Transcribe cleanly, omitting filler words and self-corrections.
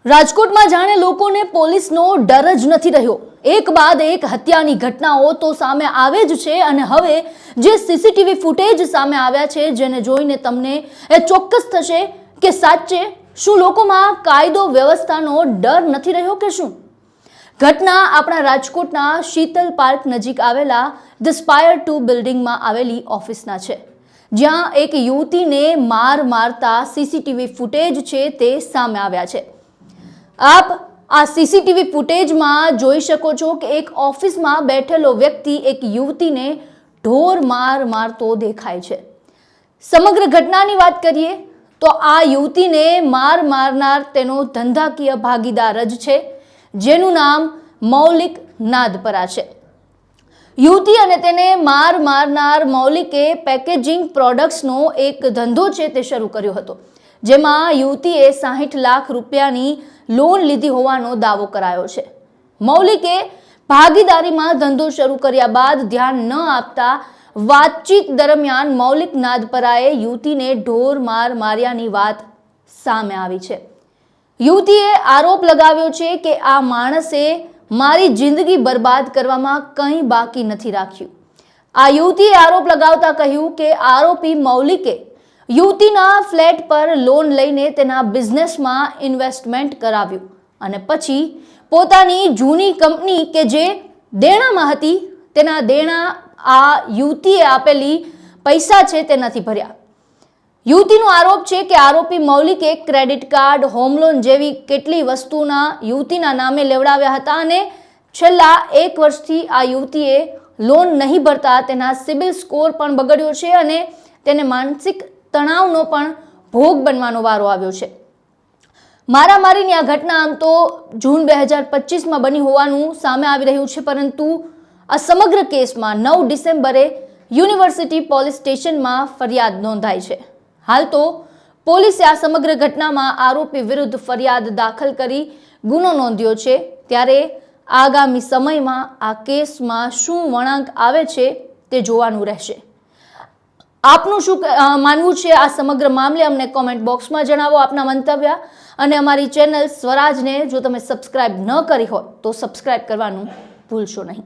રાજકોટમાં જાણે લોકોને પોલીસનો ડર જ નથી રહ્યો। એક બાદ એક હત્યાની ઘટનાઓ તો સામે આવે જ છે અને હવે જે સીસીટીવી ફૂટેજ સામે આવ્યા છે જેને જોઈને તમને એ ચોક્કસ થશે કે સાચે શું લોકોમાં કાયદો વ્યવસ્થાનો ડર નથી રહ્યો કે શું। ઘટના આપણા રાજકોટના શીતલ પાર્ક નજીક આવેલા ધ સ્પાયર 2 બિલ્ડિંગમાં આવેલી ઓફિસના છે, જ્યાં એક યુવતીને મારતા સીસીટીવી ફૂટેજ છે તે સામે આવ્યા છે। આપ આ સીસીટીવી ફૂટેજમાં જોઈ શકો છો કે એક ઓફિસમાં બેઠેલો વ્યક્તિ એક યુવતીને ઢોર મારતો દેખાય છે। સમગ્ર ઘટનાની વાત કરીએ તો આ યુવતીને મારનાર તેનો ધંધાકીય ભાગીદાર જ છે, જેનું નામ મૌલિક નાદપરા છે। યુવતી અને તેને મારનાર મૌલિકે પેકેજિંગ પ્રોડક્ટ્સનો એક ધંધો છે તે શરૂ કર્યો હતો, જેમાં યુવતીએ 60 લાખ રૂપિયાની લોન લીધી હોવાનો દાવો કરાયો છે। મૌલિકે ભાગીદારીમાં ધંધો શરૂ કર્યા બાદ ધ્યાન ન આપતા વાતચીત દરમિયાન મૌલિક નાદપરાએ યુવતીને ઢોર માર્યાની વાત સામે આવી છે। યુવતીએ આરોપ લગાવ્યો છે કે આ માણસે મારી જિંદગી બરબાદ કરવામાં કંઈ બાકી નથી રાખ્યું। આ યુવતીએ આરોપ લગાવતા કહ્યું કે આરોપી મૌલિકે યુવતીના ફ્લેટ પર લોન લઈને તેના બિઝનેસમાં ઇન્વેસ્ટમેન્ટ કરાવ્યું અને પછી પોતાની જૂની કંપની કે જે દેણામાં હતી તેના દેણા આ યુવતીએ આપેલી પૈસા છે તે નથી ભર્યા। યુવતીનો આરોપ છે કે આરોપી મૌલિકે ક્રેડિટ કાર્ડ, હોમ લોન જેવી કેટલી વસ્તુના યુવતીના નામે લેવડાવ્યા હતા અને છેલ્લા 1 વર્ષથી આ યુવતીએ લોન નહીં ભરતા તેના સિબિલ સ્કોર પણ બગડ્યો છે અને તેને માનસિક તણાવનો પણ ભોગ બનવાનો વારો આવ્યો છે। મારામારીની આ ઘટના આમ તો જૂન 2025માં બની હોવાનું સામે આવી રહ્યું છે, પરંતુ આ સમગ્ર કેસમાં 9 ડિસેમ્બરે યુનિવર્સિટી પોલીસ સ્ટેશનમાં ફરિયાદ નોંધાઈ છે। હાલ તો પોલીસે આ સમગ્ર ઘટનામાં આરોપી વિરુદ્ધ ફરિયાદ દાખલ કરી ગુનો નોંધ્યો છે। ત્યારે આગામી સમયમાં આ કેસમાં શું વળાંક આવે છે તે જોવાનું રહેશે। આપનું શું માનવું છે આ સમગ્ર મામલે અમને કોમેન્ટ બોક્સમાં જણાવો આપના મંતવ્ય, અને અમારી ચેનલ સ્વરાજને જો તમે સબસ્ક્રાઇબ ન કરી હોય તો સબસ્ક્રાઇબ કરવાનું ભૂલશો નહીં।